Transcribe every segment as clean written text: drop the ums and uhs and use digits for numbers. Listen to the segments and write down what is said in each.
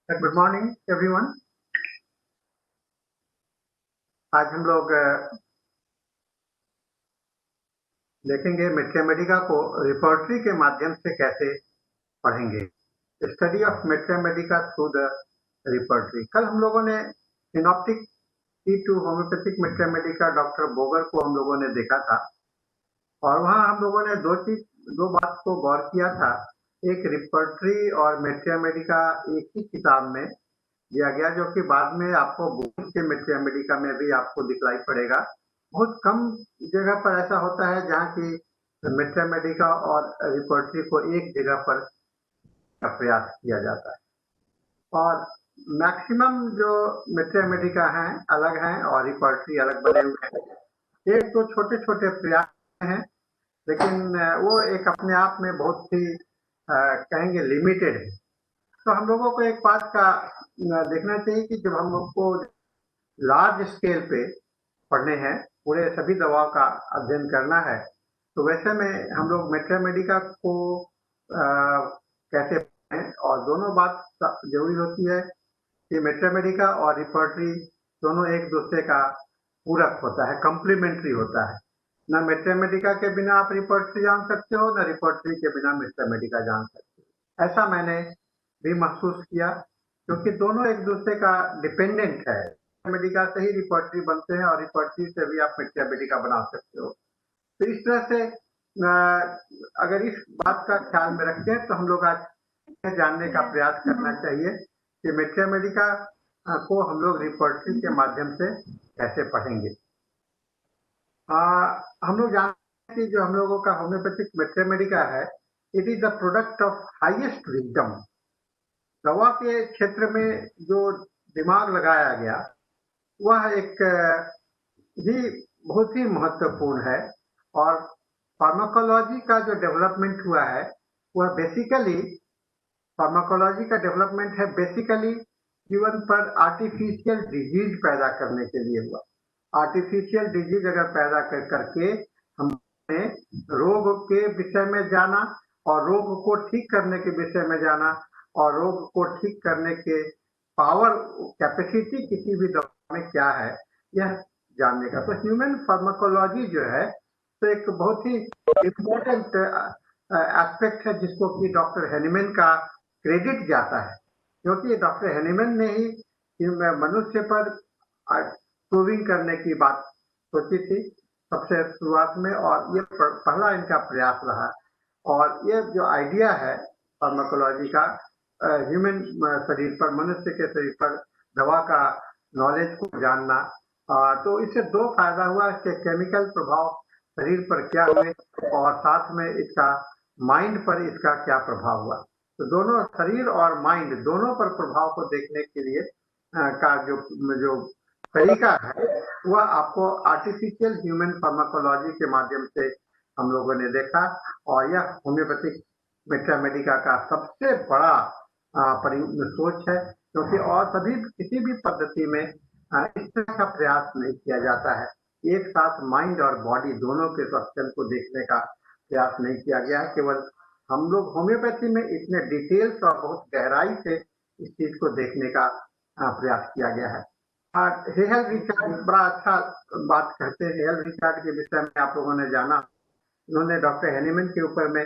Good morning everyone. आज हम लोग देखेंगे मैथमेटिका को रिपोर्टरी के माध्यम से कैसे पढ़ेंगे। Study of materia medica through the repertory. कल हम लोगों ने synoptic key to homeopathic materia medica doctor Boger को हम लोगों ने देखा था और वहाँ हम लोगों ने दो बात को गौर किया था। एक रिपोर्टरी और मैथमेटिका एक ही किताब में दिया गया, जो कि बाद में आपको बुक के मैथमेटिका में भी आपको दिखलाई पड़ेगा। बहुत कम जगह पर ऐसा होता है जहाँ की मैथमेटिका और रिपोर्टरी को एक जगह पर प्रयास किया जाता है और मैक्सिमम जो मैथमेटिका हैं अलग हैं और रिपोर्टरी अलग बने हुए हैं। एक तो छोटे छोटे प्रयास हैं, लेकिन वो एक अपने आप में बहुत ही कहेंगे लिमिटेड है। तो हम लोगों को एक बात का देखना चाहिए कि जब हम लोग को लार्ज स्केल पे पढ़ने हैं, पूरे सभी दवाओं का अध्ययन करना है, तो वैसे में हम लोग मैथमेटिका को कैसे पढ़ें। और दोनों बात जरूरी होती है कि मैथमेटिका और रिपोर्टरी दोनों एक दूसरे का पूरक होता है, कम्प्लीमेंट्री होता है। न मैथमेटिका के बिना आप रिपोर्टरी जान सकते हो, न रिपोर्टरी के बिना मैथमेटिका जान सकते हो। ऐसा मैंने भी महसूस किया, क्योंकि दोनों एक दूसरे का डिपेंडेंट है। मैथमेटिका से ही रिपोर्टरी बनते हैं और रिपोर्टरी से भी आप मैथमेटिका बना सकते हो। तो इस तरह से अगर इस बात का ख्याल में रखते हैं तो हम लोग आज जानने का प्रयास करना चाहिए कि मैथमेटिका को हम लोग रिपोर्टरी के माध्यम से कैसे पढ़ेंगे। हम लोग जानते हैं कि जो हम लोगों का होम्योपैथिक मैथमेटिका है, it is the product of highest wisdom. दवा के क्षेत्र में जो दिमाग लगाया गया वह एक ही बहुत ही महत्वपूर्ण है। और फार्माकोलॉजी का जो डेवलपमेंट हुआ है वह बेसिकली जीवन पर आर्टिफिशियल डिजीज पैदा करने के लिए हुआ। आर्टिफिशियल डिजीज अगर पैदा करके हमने रोग के विषय में जाना और रोग को ठीक करने के विषय में जाना और रोग को ठीक करने के पावर कैपेसिटी किसी भी दवा में क्या है यह जानने का। तो ह्यूमन फार्माकोलॉजी जो है तो एक बहुत ही इम्पोर्टेंट एस्पेक्ट है, जिसको कि डॉक्टर हेनिमैन का क्रेडिट जाता है, क्योंकि डॉक्टर हेनिमैन ने ही मनुष्य पर प्रूविंग करने की बात सोची थी सबसे शुरुआत में, और ये पहला इनका प्रयास रहा। और ये जो आइडिया है फार्माकोलॉजी का ह्यूमन शरीर पर, मनुष्य के शरीर पर दवा का नॉलेज को जानना, तो इससे दो फायदा हुआ। इसके केमिकल प्रभाव शरीर पर क्या हुए और साथ में इसका माइंड पर इसका क्या प्रभाव हुआ। तो दोनों शरीर और माइंड दोनों पर प्रभाव को देखने के लिए का जो तरीका है वह आपको आर्टिफिशियल ह्यूमन फार्माकोलॉजी के माध्यम से हम लोगों ने देखा। और यह होम्योपैथिक मैथमेटिका का सबसे बड़ा सोच है, क्योंकि और सभी किसी भी पद्धति में इस तरह का प्रयास नहीं किया जाता है। एक साथ माइंड और बॉडी दोनों के क्वेश्चन को देखने का प्रयास नहीं किया गया है। केवल हम लोग होम्योपैथी में इतने डिटेल्स और बहुत गहराई से इस चीज को देखने का प्रयास किया गया है। हेयल रिचार्ड बड़ा अच्छा बात कहते हैं। हेयल रिचार्ड के विषय में आप लोगों ने जाना, इन्होंने डॉक्टर हेनिमैन के ऊपर में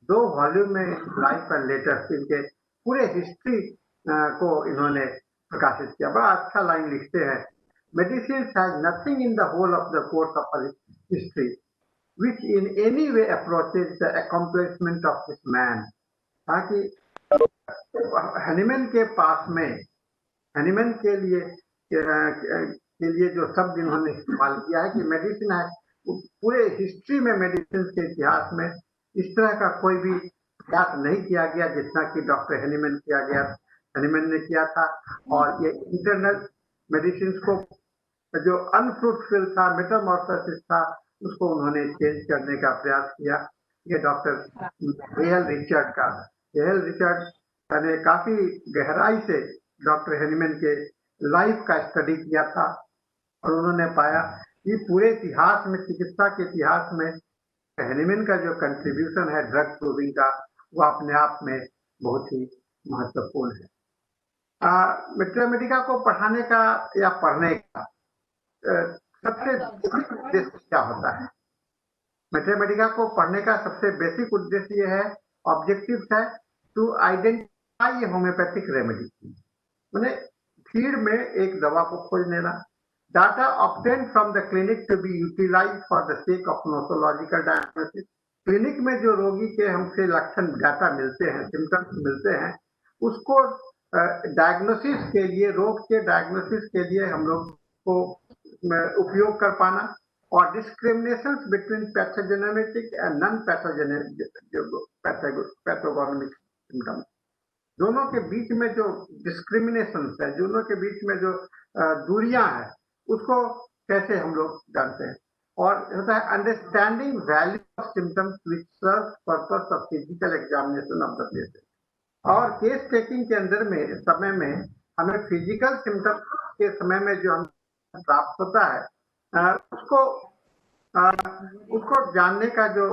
2 वॉल्यूम में लाइफ एंड लेटर्स इनके पूरे हिस्ट्री को इन्होंने प्रकाशित किया। बड़ा अच्छा लाइन लिखते हैं, medicine has nothing in the whole of the course of history which in any way approaches the accomplishment of this man। ताकि हेनिमैन के पास में, हेनिमैन के लिए जो शब्द इन्होंने इस्तेमाल किया है कि मेडिसिन है, पूरे हिस्ट्री में मेडिसिन के इतिहास में इस तरह का कोई भी प्रयास नहीं किया गया जितना कि डॉक्टर हेनिमैन ने किया था। और ये इंटरनल मेडिसिन को जो अनफ्रूटफुल था, मेटामॉर्फोसिस था, उसको उन्होंने चेंज करने का प्रयास किया। ये डॉक्टर हेयल रिचर्ड ने काफी गहराई से डॉक्टर हेनिमैन के लाइफ का स्टडी किया था और उन्होंने पाया कि पूरे इतिहास में, चिकित्सा के इतिहास में हेनिमैन का जो कंट्रीब्यूशन है ड्रग प्रूविंग का, वो अपने आप में बहुत ही महत्वपूर्ण है। मैथमेटिका को पढ़ाने का या पढ़ने का सबसे बेसिक उद्देश्य क्या होता है? मैथमेटिका को पढ़ने का सबसे बेसिक उद्देश्य ये है, ऑब्जेक्टिव है टू आइडेंटिफाई होम्योपैथिक रेमेडी, मैंने भीड़ में एक दवा को खोज लेना, data obtain from the clinic to be utilize for the sake of nosological diagnosis. Clinic में जो रोगी के हमसे लक्षण डाटा मिलते हैं, सिम्टम्स मिलते हैं, उसको डायग्नोसिस के लिए, रोग के डायग्नोसिस के लिए हम लोग को उपयोग कर पाना, और discrimination between pathogenetic and non pathognomonic symptoms, दोनों के बीच में जो डिस्क्रिमिनेशन है, दोनों के बीच में जो दूरियां हैं, उसको कैसे हम लोग जानते हैं। और होता है understanding value of symptoms which serve purpose of physical examination of the patient. और केस टेकिंग के अंदर में समय में हमें फिजिकल सिम्टम्स के समय में जो हम प्राप्त होता है उसको जानने का जो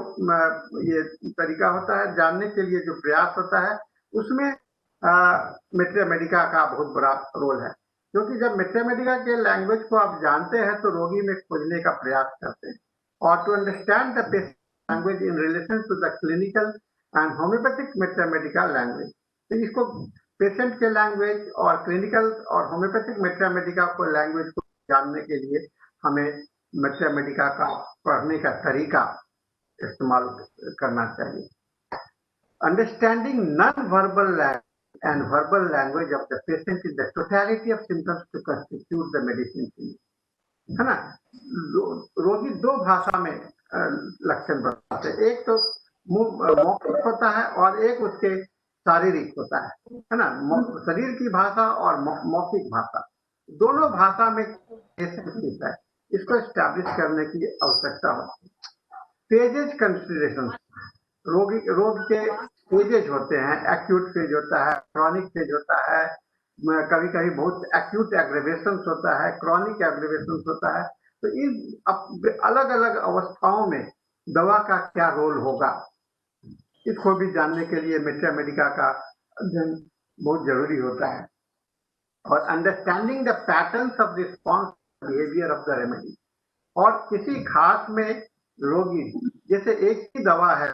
ये तरीका होता है, जानने के लिए जो प्रयास होता है, उसमें मैथमेटिका का बहुत बड़ा रोल है, क्योंकि जब मैथमेटिका के लैंग्वेज को आप जानते हैं तो रोगी में खोजने का प्रयास करते हैं। और to understand the patient language in relation to the clinical and homeopathic materia medica language, तो इसको पेशेंट के लैंग्वेज और क्लिनिकल और होम्योपैथिक मैथमेटिका को लैंग्वेज को जानने के लिए हमें मैथमेटिका का पढ़ने का तरीका इस्तेमाल करना चाहिए। Understanding non verbal and verbal language of the patient in the totality of symptoms to constitute the medicine, है ना। रोगी दो भाषा में लक्षण बताते हैं, एक तो मौखिक होता है और एक उसके शारीरिक होता है ना। शरीर की भाषा और मौखिक भाषा, दोनों भाषा में है, इसको स्टैब्लिश करने की आवश्यकता होती है। फेजेज कंसिडरेशन, रोग के स्टेजेज होते हैं, एक्यूट फेज होता है, क्रॉनिक फेज होता है, कभी कभी बहुत एक्यूट एग्रेवेशन होता है, क्रॉनिक एग्रेवेशन होता है। तो इन अलग अलग अवस्थाओं में दवा का क्या रोल होगा, इसको भी जानने के लिए मैथमेटिका का अध्ययन बहुत जरूरी होता है। और understanding the patterns of response behaviour of the remedy, और किसी खास में रोगी, जैसे एक ही दवा है,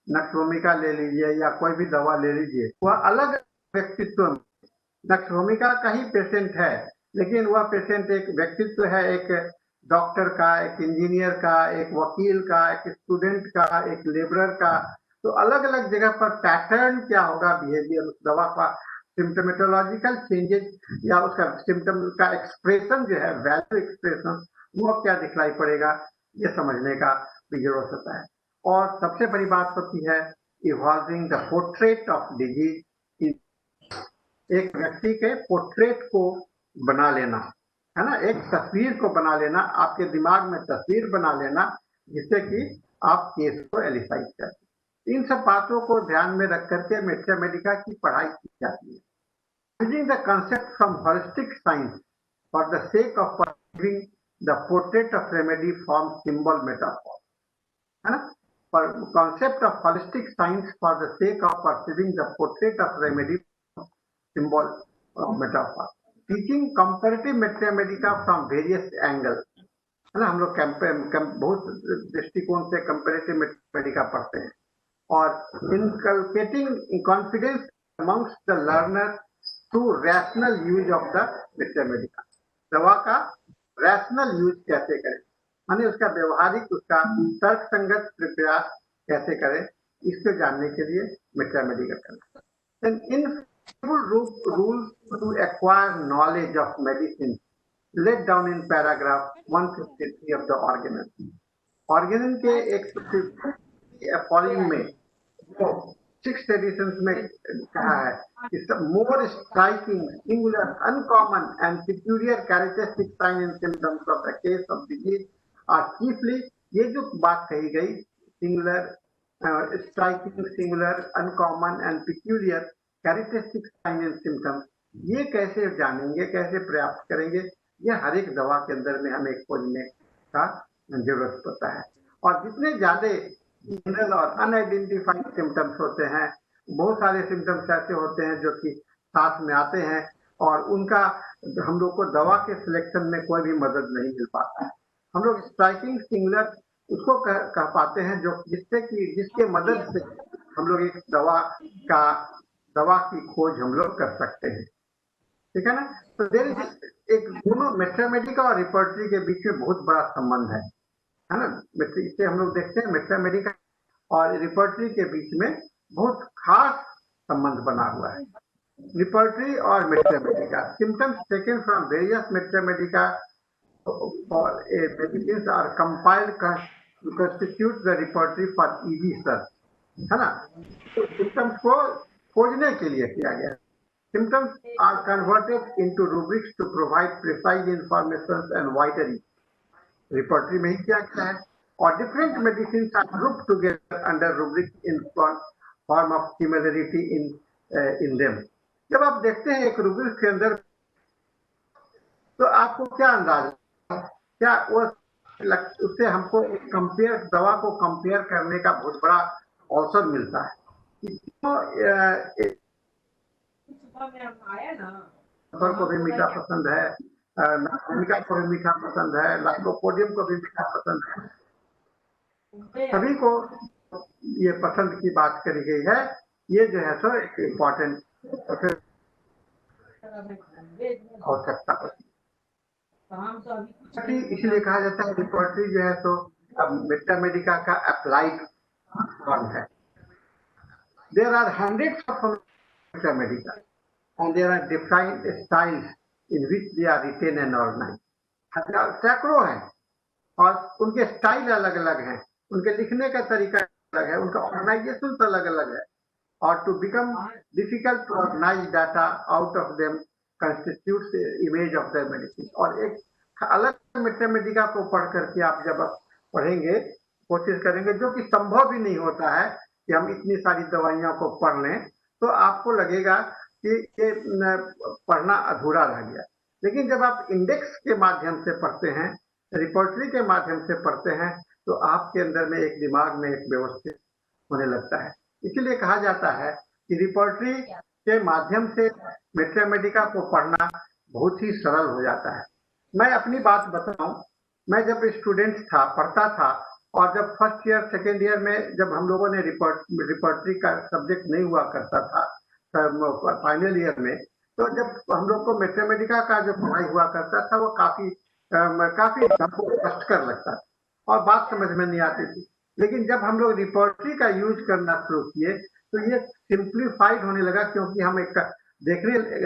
नक्सभूमिका ले लीजिए या कोई भी दवा ले लीजिए, वह अलग व्यक्तित्व में, नक्सभूमिका का ही पेशेंट है, लेकिन वह पेशेंट एक व्यक्तित्व है, एक डॉक्टर का, एक इंजीनियर का, एक वकील का, एक स्टूडेंट का, एक लेबरर का। तो अलग अलग जगह पर पैटर्न क्या होगा बिहेवियर, उस दवा का सिम्टोमेटोलॉजिकल चेंजेस या उसका सिम्टम का एक्सप्रेशन जो है, वैल्यू एक्सप्रेशन, वो क्या दिखलाई पड़ेगा, ये समझने का भी जरूरत होता है। और सबसे बड़ी बात होती है evolving the portrait of disease, एक व्यक्ति के पोर्ट्रेट को बना लेना, है ना, एक तस्वीर को बना लेना, आपके दिमाग में तस्वीर बना लेना, जिससे कि आप केस को एलिसाइज कर। इन सब बातों को ध्यान में रख करके मैथमेटिका की पढ़ाई की जाती है। Using the concept from holistic science for the sake of perceiving the portrait of remedy form symbol metaphor, है ना। Concept of holistic science for the sake of perceiving the portrait of remedy, symbol of metaphor, teaching comparative mathematica from various angles, है ना। हम लोग बहुत दृष्टिकोण से comparative Mathematica पढ़ते हैं, और inculcating confidence amongst the learner through rational use of the mathematica, दवा का रैशनल यूज कैसे करें, माने उसका व्यवहारिक, उसका तर्क संगत प्रयास कैसे करें, इसको जानने के लिए मैथमेटिका करना। Then infallible rules to acquire knowledge of medicine laid down in paragraph 153 of the Organon. Organon के 153 फॉलोइंग में, तो 6th एडिशन में कहा है कि more striking, singular, uncommon and peculiar characteristic signs and symptoms of the case of disease are chiefly, ये जो बात कही गई, singular, striking, singular, uncommon and peculiar characteristic signs and symptoms, ये कैसे जानेंगे, कैसे प्राप्त करेंगे, ये हर एक दवा के अंदर में हमें खोजने का जरूरत होता है। और जितने ज्यादा जनरल और अनआइडेंटिफाइड सिम्टम्स होते हैं, बहुत सारे सिम्टम्स ऐसे होते हैं जो कि साथ में आते हैं, और उनका हम लोग को दवा के सिलेक्शन में कोई भी मदद नहीं मिल पाता है। हम लोग स्ट्राइकिंग सिंगुलर उसको कह पाते हैं जो जिसके मदद से हम लोग एक दवा की खोज हम लोग कर सकते हैं, ठीक है ना। तो देर एक दोनों मैथमेटिका और रिपर्टरी के बीच में बहुत बड़ा संबंध है ना। इससे हम लोग देखते हैं मैथमेटिका और रिपर्टरी के बीच में बहुत खास संबंध बना हुआ है। रिपर्टरी और materia medica symptoms taken from various materia medica और medicine are compiled to constitute the repertory for easy search, है ना। तो सिम्टम्स को खोजने के लिए किया गया। Symptoms are converted into rubrics to provide precise information and wider repertory में ही किया गया है। और different medicines are grouped together under rubrics in form of similarity in them। जब आप देखते हैं एक rubric के अंदर तो आपको क्या अंदाज, क्या वो उससे हमको दवा को कंपेयर करने का बहुत बड़ा अवसर मिलता है। को भी मीठा पसंद है, नामिका को भी मीठा पसंद है, लाइकोपोडियम को भी मीठा पसंद है, सभी को ये पसंद की बात करी गई है। ये जो है सो एक इम्पोर्टेंट आवश्यकता होती है। इसलिए कहा जाता है रिपर्टरी जो है तो मैथमेटिका का अप्लाइड फॉर्म है। There are hundreds of materia medica and there are different styles in which they are written and organized। सैकड़ों हैं और उनके स्टाइल अलग अलग हैं, उनके लिखने का तरीका अलग है, उनका ऑर्गेनाइजेशन अलग अलग है। और to become difficult to organise data out of them constitutes image of the medicine. और एक अलग मैथमेटिका को पढ़ करके आप जब पढ़ेंगे, कोशिश करेंगे, जो कि संभव भी नहीं होता है कि हम इतनी सारी दवाइयां को पढ़ लें, तो आपको लगेगा कि ये पढ़ना अधूरा रह गया। लेकिन जब आप इंडेक्स के माध्यम से पढ़ते हैं, रिपोर्टरी के माध्यम से पढ़ते हैं, तो आपके अंदर में एक दिमाग में एक व्यवस्थित होने लगता है। इसीलिए कहा जाता है कि रिपोर्टरी के माध्यम से मैथमेटिका को पढ़ना बहुत ही सरल हो जाता है। मैं अपनी बात बताऊं, मैं जब स्टूडेंट था, पढ़ता था, और जब फर्स्ट ईयर सेकेंड ईयर में जब हम लोगों ने रिपोर्टरी का सब्जेक्ट नहीं हुआ करता था फाइनल ईयर में, तो जब हम लोग को मैथमेटिका का जो पढ़ाई हुआ करता था वो काफी हमको कष्टकर लगता था और बात समझ में नहीं आती थी। लेकिन जब हम लोग रिपोर्टरी का यूज करना शुरू किए तो ये सिंप्लीफाइड होने लगा, क्योंकि हम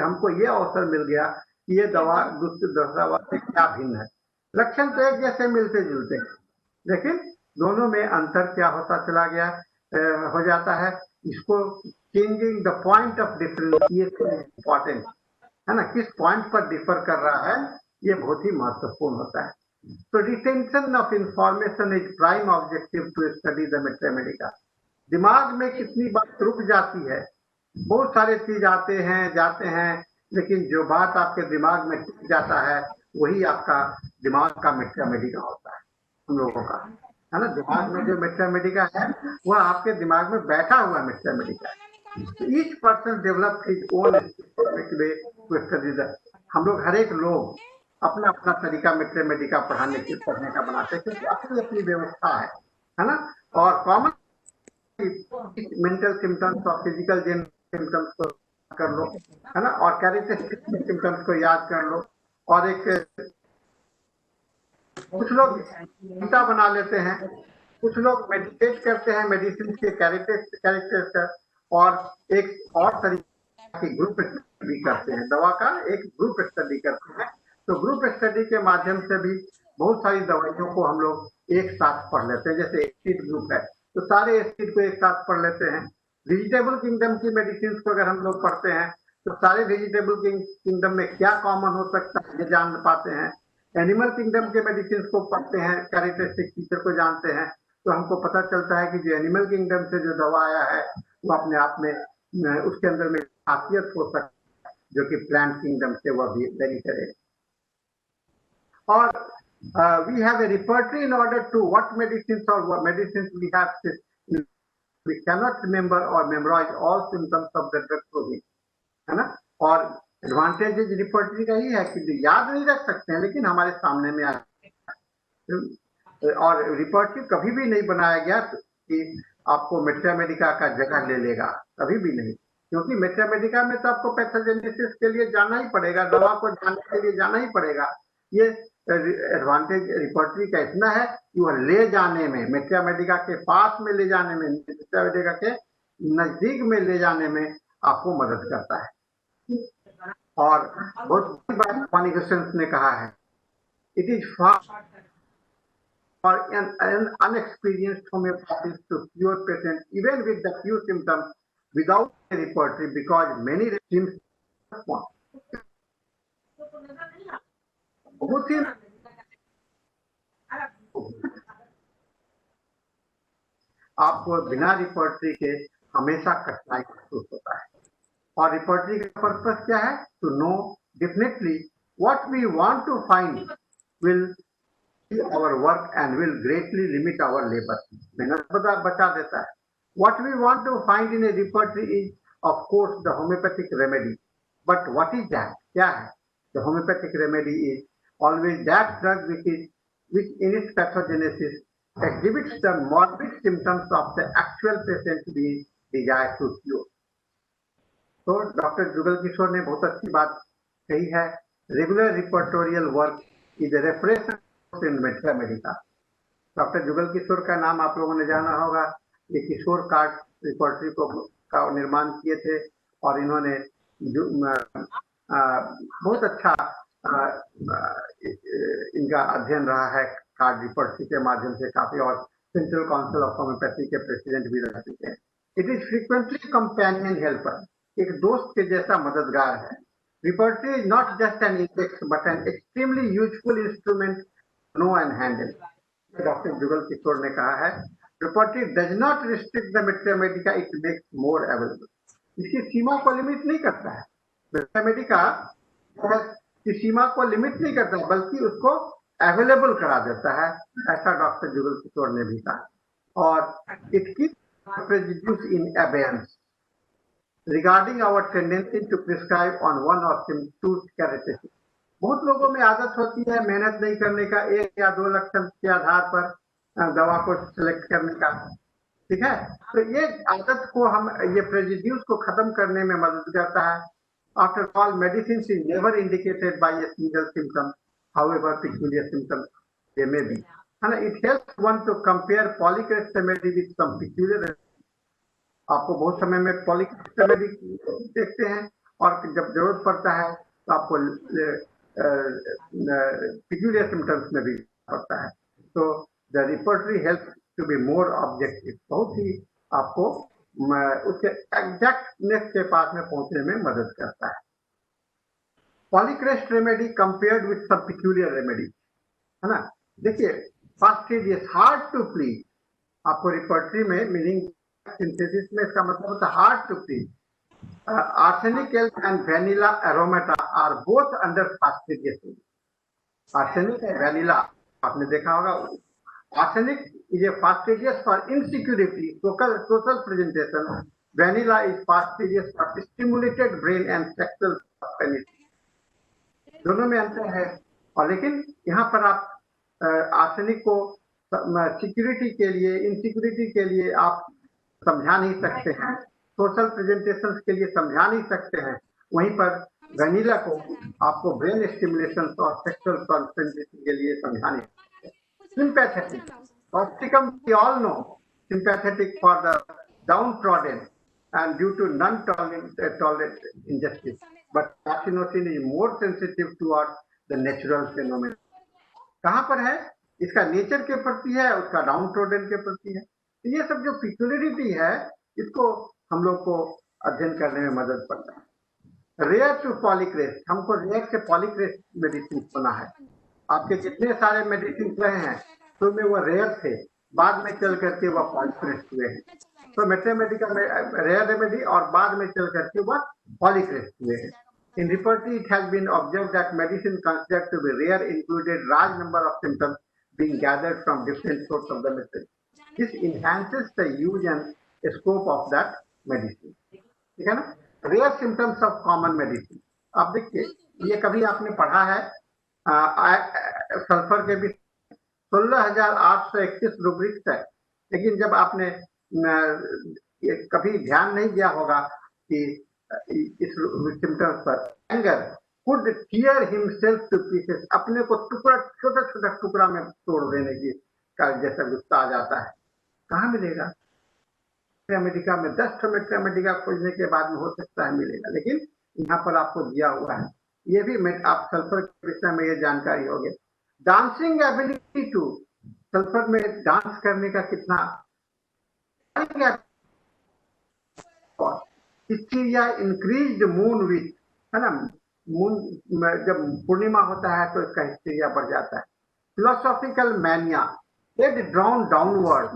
हमको ये अवसर मिल गया कि ये दवा दूसरी दवा से क्या भिन्न है। लक्षण तो एक जैसे मिलते जुलते हैं, लेकिन दोनों में अंतर क्या होता चला गया हो जाता है। इसको changing the point of differentiation important है ना, किस पॉइंट पर डिफर कर रहा है, ये बहुत ही महत्वपूर्ण होता है। तो retention of information is prime objective to study the materia medica. दिमाग में कितनी बात रुक जाती है, बहुत सारे चीज आते हैं जाते हैं, लेकिन जो बात आपके दिमाग में टिक जाता है वही आपका दिमाग का मैथमेटिका होता है। हम लोगों का है ना, दिमाग में जो मैथमेटिका है वह आपके दिमाग में बैठा हुआ मैथमेटिका है। Each person develop his own way to study the. हम लोग हर एक लोग अपना अपना तरीका मैथमेटिका पढ़ने का बनाते हैं, क्योंकि अपनी अपनी व्यवस्था है ना। और कॉमन मेंटल सिम्टम्स और फिजिकल सिम्टम्स को कर लो, है ना, और कैरेक्टरिस्टिक सिम्टम्स को याद कर लो। और एक कुछ लोग गीता बना लेते हैं, कुछ लोग मेडिटेट करते हैं मेडिसिन के कैरेक्टर्स का, और एक और तरीके की ग्रुप स्टडी करते हैं, दवा का एक ग्रुप स्टडी करते हैं। तो ग्रुप स्टडी के माध्यम से भी बहुत सारी दवाइयों को हम लोग एक साथ पढ़ लेते हैं। जैसे एसिड ग्रुप है तो सारे एसिड को एक साथ पढ़ लेते हैं। वेजिटेबल किंगडम की मेडिसिन को अगर हम लोग पढ़ते हैं तो सारे वेजिटेबल किंगडम में क्या कॉमन हो सकता है ये जान पाते हैं। एनिमल किंगडम के मेडिसिन को पढ़ते हैं, कैरेक्टरिस्टिक फीचर को जानते हैं, तो हमको पता चलता है कि जो एनिमल किंगडम से जो दवा आया है वो अपने आप में उसके अंदर में खासियत हो सकती है जो कि प्लांट किंगडम से वह भी वेरी करे। और we have a repertory in order to what medicines or what medicines we have. We cannot remember or memorize all symptoms of the drug protein, है ना। और एडवांटेज रिपोर्टरी का ही है कि याद नहीं रख सकते हैं लेकिन हमारे सामने में आ, और रिपोर्टरी कभी भी नहीं बनाया गया कि आपको मैथमेटिका का जगह ले लेगा, कभी भी नहीं, क्योंकि मैथमेटिका में तो आपको पैथोजेनेसिस के लिए जाना ही पड़ेगा, दवा को जानने के लिए जाना ही पड़ेगा। ये एडवांटेज रिपोर्टरी का इतना है कि वह ले जाने में, मैथमेटिका के पास में ले जाने में, मैथमेटिका के नजदीक में ले जाने में आपको मदद करता है। और बहुत बड़ी बात कॉनिगेशंस ने कहा है, it is far for an unexperienced homeopathist to cure patients even with the few symptoms without a repertory because many symptoms respond. बहुत ही आपको बिना रिपर्टरी के हमेशा कठिनाई महसूस होता है, और रिपर्टरी का पर्पस क्या है? To know definitely what we want to find will our work and will greatly limit our labor. मेहनत बचा देता है. What we want to find in a repertory is, of course, the homeopathic remedy. But what is that? क्या है? The homeopathic remedy is always that drug which in its pathogenesis exhibits the morbid symptoms of the actual patient we desire to cure. तो doctor Jugal Kishore ने बहुत अच्छी बात कही है. Regular repertorial work is a reference in materia medica. Doctor Jugal Kishore का नाम आप लोगों ने जाना होगा. ये किशोर कार्ड रिपोर्टरी का निर्माण किए थे और इन्होंने बहुत अच्छा इनका अध्ययन रहा है कार्ड रिपोर्टरी के माध्यम से काफी, और सेंट्रल काउंसिल ऑफ होम्योपैथी के प्रेसिडेंट भी रह चुके हैं. It is frequently companion helper, एक दोस्त के जैसा मददगार है. Repertory is not just an index but an extremely useful instrument know and handle. Doctor Jugal Kishore ने कहा है, repertory does not restrict the mathematica, it makes more available. इसकी सीमा को लिमिट नहीं करता है. मैथमेटिका की सीमा को लिमिट नहीं करता है बल्कि उसको अवेलेबल करा देता है, ऐसा डॉक्टर जुगल किशोर ने भी कहा. और it keeps prejudice in abeyance regarding our tendency to prescribe on one or two characteristics. बहुत लोगों में आदत होती है मेहनत नहीं करने का, एक या दो लक्षण के आधार पर दवा को सिलेक्ट करने का. ठीक है, तो ये आदत को हम, ये प्रेजुडिस को खत्म करने में मदद करता है. After all medicine is never indicated by a single symptom, however peculiar symptoms they may be, है ना. It helps one to compare polycrest remedy with some peculiar. आपको बहुत समय में पॉलीक्रेस्ट रेमेडी देखते हैं और जब जरूरत पड़ता है तो आपको peculiar symptoms में भी पड़ता है. तो the repertory helps to be more objective, बहुत ही आपको उसके एग्जैक्टनेस के पास में पहुंचने में मदद करता है. Polycrest remedy compared with some peculiar remedy, है ना. देखिए, first is is hard to please. आपको रिपर्टरी में मीनिंग सिंथेसिस में इसका मतलब होता है hard to please. Arsenic and vanilla aromata are both under fastidious. Arsenic and vanilla, आपने देखा होगा. Arsenic is a fastidious for insecurity, social presentation. Vanilla is fastidious for stimulated brain and sexual penetration. दोनों में अंतर है. और लेकिन यहाँ पर आप आर्सेनिक को सिक्योरिटी के लिए, इनसिक्योरिटी के लिए आप समझा नहीं सकते हैं, सोशल प्रेजेंटेशन के लिए समझा नहीं सकते हैं. वहीं पर वैनिला को आपको ब्रेन स्टिमुलेशन और सेक्सुअल प्रेजेंटेशन के लिए समझा नहीं सकते. सिंपैथेटिक, ऑप्टिकम we all know, sympathetic for the downtrodden and due to non-tolerant injustice, but carcinosin is more sensitive towards the natural phenomenon. कहाँ पर है? इसका नेचर के प्रति है, उसका डाउनट्रॉडन के प्रति है. तो ये सब जो पिक्यूलियरिटी है, इसको हम लोग को अध्ययन करने में मदद पड़ता है. रेयर टू पॉलीक्रेस्ट, हमको रेयर से पॉलीक्रेस्ट मेडिसिन होना है. आपके जितने सारे मेडिसिन रहे हैं तो में वो रेयर थे, बाद में चल करके वह पॉलीक्रेस्ट हुए हैं. तो मैथमेटिका में रेयर रेमेडी और बाद में चल करके वह पॉलीक्रेस्ट हुए हैं. In repertory, it has been observed that medicine considered to be rare included large number of symptoms being gathered from different sources of the medicine. This enhances the use and scope of that medicine. ठीक है ना. Rare symptoms of common medicine. आप देखिए, ये कभी आपने पढ़ा है सल्फर के भी 16,831 रूब्रिक्स है, लेकिन जब आपने ये कभी ध्यान नहीं दिया होगा कि इस सिम्टम्स पर anger could tear himself to pieces, अपने को टुकड़ा छोटा छोटा टुकड़ा में तोड़ देने की का जैसा गुस्सा आ जाता है। कहाँ मिलेगा? मेडिका में 10 मेडिका खोजने के बाद में हो सकता है मिलेगा, लेकिन यहाँ पर आपको दिया हुआ है। ये भी आप सल्फर के विषय में ये जानकारी होगी। डांसिंग एबिलिटी टू, सल्फर में डांस करने का कितना हिस्टीरिया इंक्रीज्ड मून विथ, है ना, मून जब पूर्णिमा होता है तो इसका हिस्टीरिया बढ़ जाता है। Philosophical mania, head drawn downward,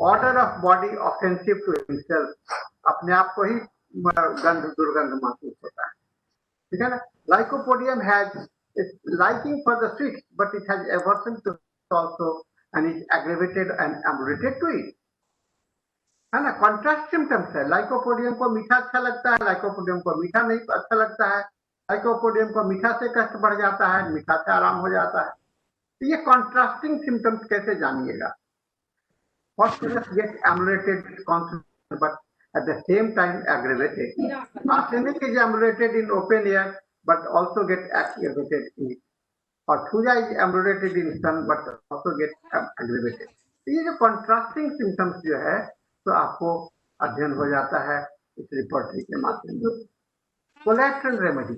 order of body offensive to himself, अपने आप को ही गंध दुर्गंध महसूस होता है, ठीक है ना। Lycopodium has liking for the sweet, but it has aversion to also and is aggravated and related to it, है ना। कॉन्ट्रास्ट सिम्टम्स है, लाइकोपोडियम को मीठा अच्छा लगता है, लाइकोपोडियम को मीठा नहीं अच्छा लगता है, लाइकोपोडियम को मीठा से कष्ट बढ़ जाता है, मीठा से आराम हो जाता है। तो ये कॉन्ट्रास्टिंग सिम्टम्स कैसे जानिएगा? Phosphorus gets emulated but at the same time aggravated. Arsenic is emulated in open air but also gets aggravated in it. और Thuja is emulated in sun but also gets aggravated. तो ये जो contrasting symptoms जो है तो आपको अध्ययन हो जाता है इस रिपोर्टरी के माध्यम से। Collateral remedy,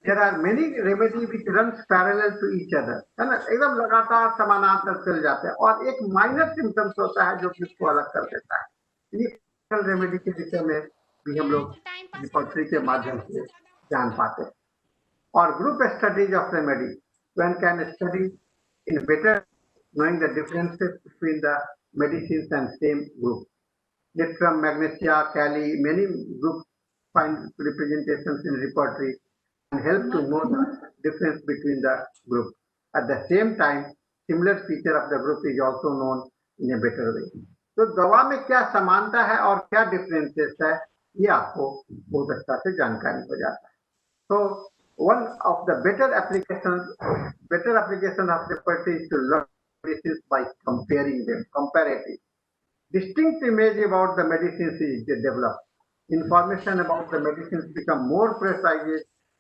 there are many remedy which runs parallel to each other, है ना, एकदम लगातार समानांतर चल जाते हैं, और एक माइनर सिम्टम्स होता है जो कि इसको अलग कर देता है। ये रेमेडी के विषय में भी हम लोग रिपोर्टरी के माध्यम से जान पाते हैं। और group studies of remedy, one can study in better knowing the differences between the medicines and same group. Lithium, magnesia, kali, many groups find representations in repertory and help to know the difference between the group. At the same time, similar feature of the group is also known in a better way. तो दवा में क्या समानता है और क्या differences है, ये आपको बहुत अच्छा से जानकारी हो जाता है। तो one of the better application of repertory is to learn medicines by comparing them. Comparative, distinct image about the medicines is developed. Information about the medicines become more precise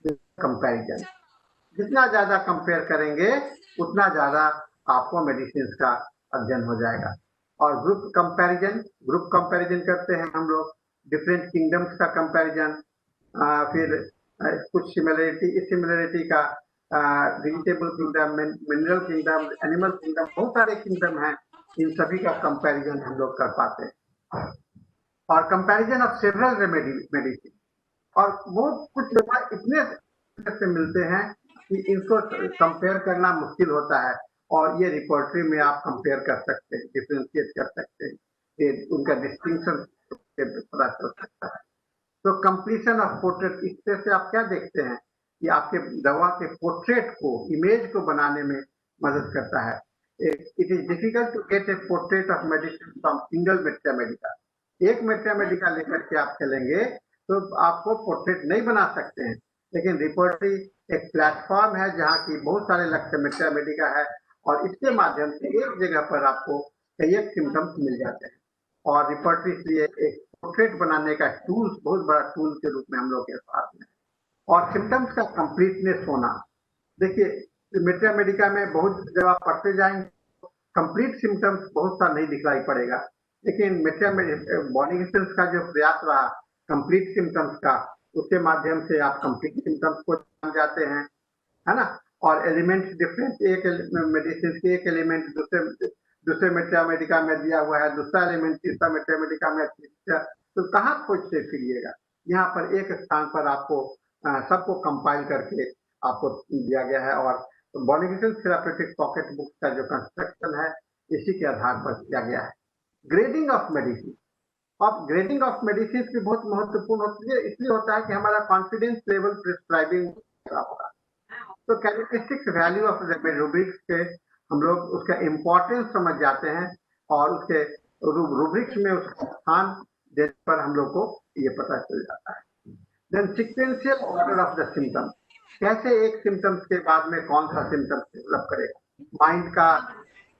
with comparison. जितना ज्यादा compare करेंगे उतना ज्यादा आपको medicine का अध्ययन हो जाएगा। और ग्रुप कंपैरिजन करते हैं हम लोग, डिफरेंट किंगडम्स का कंपैरिजन, फिर कुछ सिमिलरिटी का vegetable kingdom, mineral kingdom, animal kingdom, बहुत सारे किंगडम हैं, इन सभी का कंपैरिजन हम लोग कर पाते हैं। और कंपैरिजन ऑफ सेवरल मेडिसिन, और बहुत कुछ दवा इतने से मिलते हैं कि इनको कंपेयर करना मुश्किल होता है, और ये रिपोर्टरी में आप कंपेयर कर सकते हैं, डिफ्रेंशिएट कर सकते हैं, उनका डिस्टिंक्शन पता चल सकता है। तो कंप्लीशन ऑफ पोर्ट्रेट, इससे से आप क्या देखते हैं कि आपके दवा के पोर्ट्रेट को, इमेज को बनाने में मदद करता है। It is difficult to get a portrait of medicine from single materia medica. एक मेट्रिया मेडिका लेकर के आप चलेंगे तो आपको पोर्ट्रेट नहीं बना सकते हैं, लेकिन रिपोर्टरी एक प्लेटफॉर्म है जहाँ की बहुत सारे लक्ष्य मेट्रिया मेडिका है, और इसके माध्यम से एक जगह पर आपको कई एक सिम्टम्स मिल जाते हैं। और रिपोर्टरी इसलिए एक पोर्ट्रेट बनाने का टूल्स, बहुत बड़ा टूल के रूप में हम लोग के पास में। और सिम्टम्स का कंप्लीटनेस होना, देखिए मेट्रिया मेडिका में बहुत जब आप पढ़ते जाएंगे कंप्लीट सिम्टम्स बहुत सा नहीं दिखाई पड़ेगा, लेकिन मेट्रिया बॉर्निंगटन का जो प्रयास रहा कंप्लीट सिम्टम्स का, उसके माध्यम से आप कंप्लीट सिम्टम्स को जान जाते हैं, है ना। और एलिमेंट्स डिफरेंट, एक मेडिसिन के एक एलिमेंट दूसरे मेट्रिया मेडिका में दिया हुआ है, दूसरा एलिमेंट तीसरा मेट्रिया मेडिका में, तो कहाँ खोजते फिरिएगा? यहाँ पर एक स्थान पर आपको सबको कंपाइल करके आपको दिया गया है, और बॉर्निंगटन थेरापेटिक पॉकेट बुक का जो कंस्ट्रक्शन है इसी के आधार पर किया गया है। ग्रेडिंग ऑफ मेडिसिन, और ग्रेडिंग ऑफ मेडिसिन भी बहुत महत्वपूर्ण होती है, इसलिए होता है कि हमारा कॉन्फिडेंस लेवल प्रिस्क्राइबिंग होगा। तो कैरेक्टरिस्टिक्स वैल्यू ऑफ रूब्रिक्स के हम लोग उसका इम्पोर्टेंस समझ जाते हैं, और उसके रूब्रिक्स में उसका स्थान देने पर हम लोग को ये पता चल जाता है। Then sequential order of the symptoms, कैसे एक सिम्टम्स के बाद में कौन सा सिम्टम्स डेवलप करेगा, माइंड का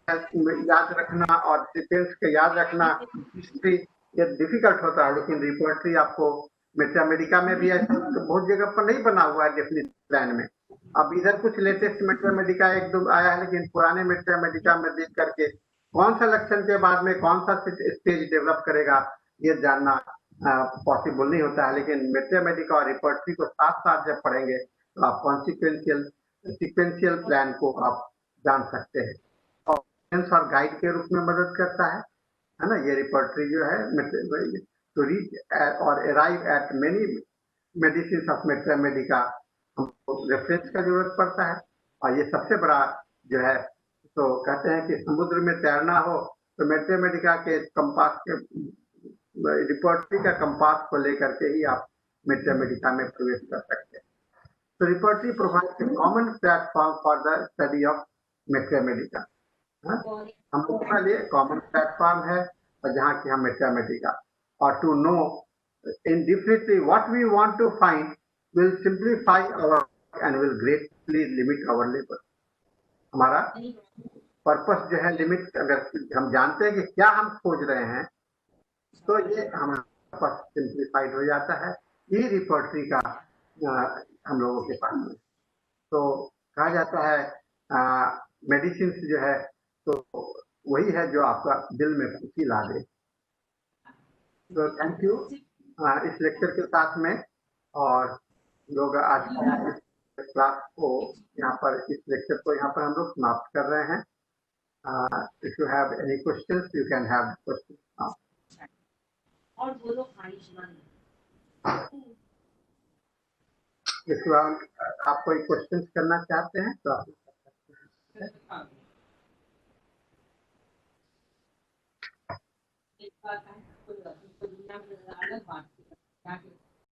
याद रखना और सीक्वेंस का याद रखना हिस्ट्री ये डिफिकल्ट होता है, लेकिन रिपोर्टरी आपको मैथमेटिका में भी ऐसा तो बहुत जगह पर नहीं बना हुआ है डेफिनेट प्लान में। अब इधर कुछ लेटेस्ट मैथमेटिका एक दो आया है, लेकिन पुराने मैथमेटिका में देख करके कौन सा लक्षण के बाद में कौन सा स्टेज डेवलप करेगा ये जानना पॉसिबल नहीं होता है। लेकिन मैथमेटिका और रिपोर्टरी को साथ साथ जब पढ़ेंगे तो आप सीक्वेंशियल प्लान को आप जान सकते हैं और गाइड के रूप में मदद करता है ना। ये रिपोर्टरी जो है टू रीच और arrive at many medicine of Mathematica हमको रेफरेंस का जरूरत पड़ता है। और ये सबसे बड़ा जो है, तो कहते हैं कि समुद्र में तैरना हो तो मैथमेटिका के कंपास के रिपोर्टरी का कंपास को लेकर के ही आप मैथमेटिका में प्रवेश कर सकते हैं। तो repertory provides a common platform for the study of Mathematica. हम लोगों के लिए कॉमन प्लेटफॉर्म है और जहाँ की हम मैथमेटिका और to know in differently what we want to find will simplify our and will greatly limit our labour. हमारा पर्पस जो है लिमिट, अगर हम जानते हैं कि क्या हम खोज रहे हैं तो ये हमारा पर्पस सिंप्लीफाइड हो जाता है। ये रिपोर्टरी का हम लोगों के पास में तो कहा जाता है मेडिसिन जो है तो वही है जो आपका दिल में खुशी ला दे। तो थैंक यू इस लेक्चर के साथ में, और लोग आज इस क्लास को यहाँ पर इस लेक्चर को यहाँ पर हम लोग समाप्त कर रहे हैं। If you have any questions you can have questions now. और बोलो आप कोई क्वेश्चंस करना चाहते हैं तो आप एक बात है,